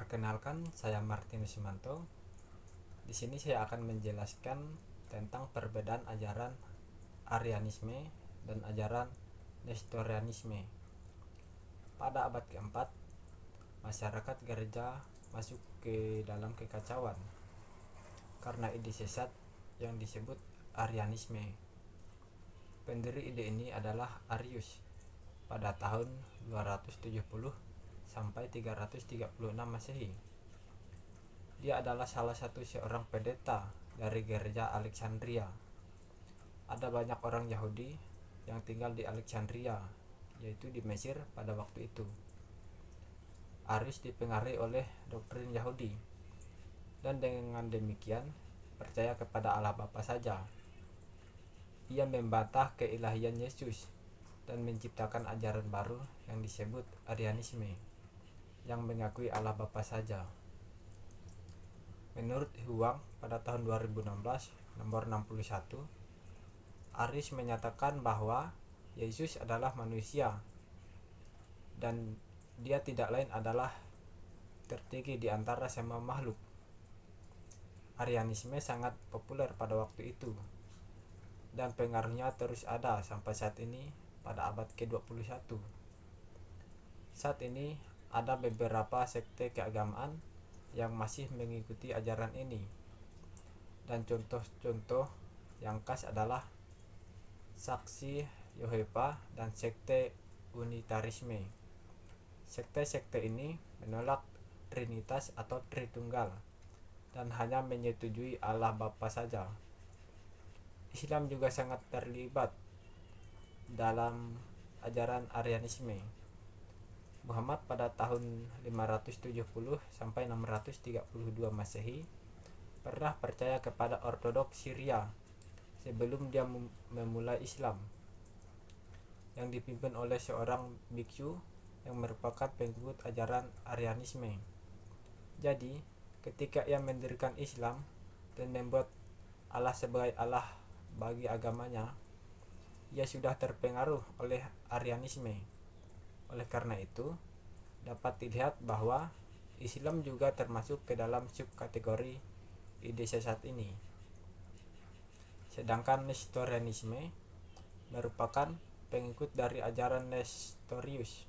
Perkenalkan, saya Martinus Simanto. Di sini saya akan menjelaskan tentang perbedaan ajaran Arianisme dan ajaran Nestorianisme. Pada abad keempat, masyarakat gereja masuk ke dalam kekacauan karena ide sesat yang disebut Arianisme. Pendiri ide ini adalah Arius pada tahun 270 sampai 336 Masehi. Dia adalah salah satu seorang pendeta dari gereja Alexandria. Ada banyak orang Yahudi yang tinggal di Alexandria, yaitu di Mesir pada waktu itu. Arius dipengaruhi oleh doktrin Yahudi, dan dengan demikian percaya kepada Allah Bapa saja. Ia membantah keilahian Yesus dan menciptakan ajaran baru yang disebut Arianisme, yang mengakui Allah Bapa saja. Menurut Huang pada tahun 2016 nomor 61, Arius menyatakan bahwa Yesus adalah manusia dan dia tidak lain adalah tertinggi di antara semua makhluk. Arianisme sangat populer pada waktu itu dan pengaruhnya terus ada sampai saat ini pada abad ke-21. Saat ini ada beberapa sekte keagamaan yang masih mengikuti ajaran ini, dan contoh-contoh yang khas adalah Saksi Yehova dan sekte Unitarisme. Sekte-sekte ini menolak Trinitas atau Tritunggal dan hanya menyetujui Allah Bapa saja. Islam juga sangat terlibat dalam ajaran Arianisme. Muhammad pada tahun 570 sampai 632 Masehi pernah percaya kepada Ortodoks Syria sebelum dia memulai Islam, yang dipimpin oleh seorang biksu yang merupakan pengikut ajaran Arianisme. Jadi, ketika ia mendirikan Islam dan membuat Allah sebagai Allah bagi agamanya, ia sudah terpengaruh oleh Arianisme. Oleh karena itu, dapat dilihat bahwa Islam juga termasuk ke dalam subkategori ide sesat ini. Sedangkan Nestorianisme merupakan pengikut dari ajaran Nestorius,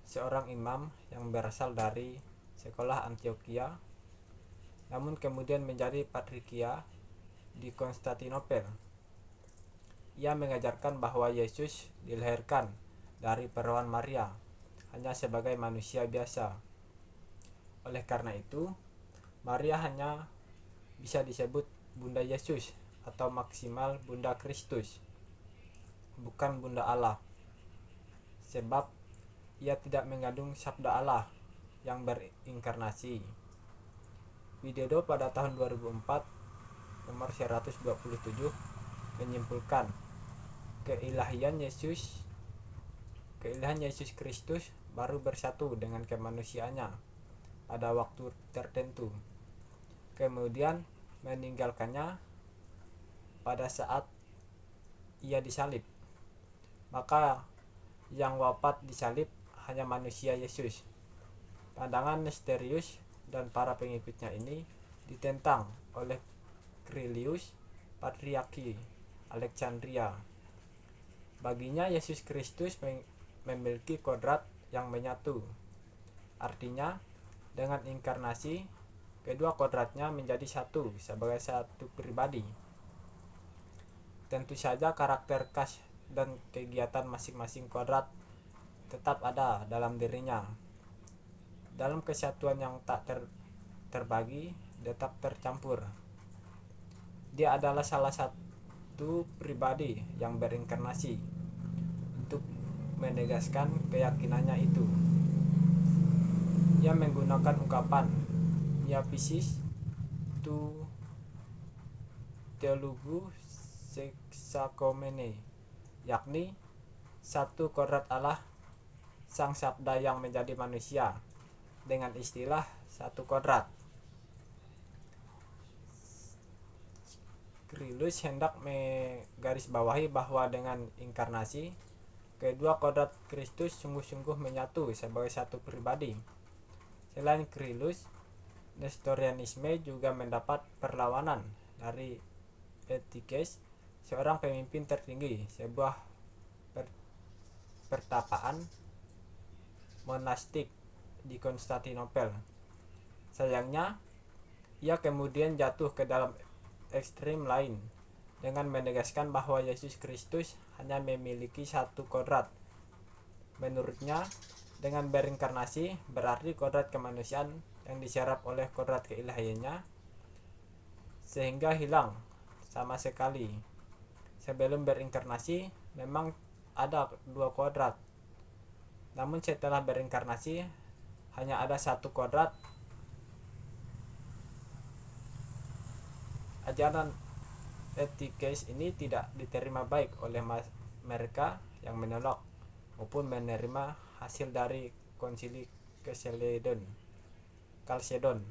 seorang imam yang berasal dari sekolah Antioquia, namun kemudian menjadi patriarkia di Konstantinopel. Ia mengajarkan bahwa Yesus dilahirkan dari perawan Maria hanya sebagai manusia biasa. Oleh karena itu, Maria hanya bisa disebut Bunda Yesus atau maksimal Bunda Kristus, bukan Bunda Allah, sebab ia tidak mengandung sabda Allah yang berinkarnasi. Widodo pada tahun 2004 nomor 127 menyimpulkan keilahian Yesus Kristus baru bersatu dengan kemanusiaannya pada waktu tertentu, kemudian meninggalkannya pada saat ia disalib. Maka yang wafat disalib hanya manusia Yesus. Pandangan Nestorius dan para pengikutnya ini ditentang oleh Krilius, Patriarki Alexandria. Baginya Yesus Kristus memiliki kodrat yang menyatu. Artinya, dengan inkarnasi, kedua kodratnya menjadi satu sebagai satu pribadi. Tentu saja karakter khas dan kegiatan masing-masing kodrat tetap ada dalam dirinya. Dalam kesatuan yang tak terbagi, tetap tercampur. Dia adalah salah satu pribadi yang berinkarnasi untuk menegaskan keyakinannya itu. Ia menggunakan ungkapan miaphysis tu theologu sexakomene, yakni satu kodrat Allah, sang sabda yang menjadi manusia, dengan istilah satu kodrat. Krilius hendak menggarisbawahi bahwa dengan inkarnasi, kedua kodrat Kristus sungguh-sungguh menyatu sebagai satu pribadi. Selain Kyrillos, Nestorianisme juga mendapat perlawanan dari Eutyches, seorang pemimpin tertinggi sebuah pertapaan monastik di Konstantinopel. Sayangnya, ia kemudian jatuh ke dalam ekstrim lain dengan menegaskan bahwa Yesus Kristus hanya memiliki satu kodrat. Menurutnya, dengan berinkarnasi berarti kodrat kemanusiaan yang diserap oleh kodrat keilahiannya sehingga hilang sama sekali. Sebelum berinkarnasi memang ada dua kodrat, namun setelah berinkarnasi hanya ada satu kodrat. Ajaran Eutyches ini tidak diterima baik oleh mereka yang menolak maupun menerima hasil dari Konsili Chalcedon.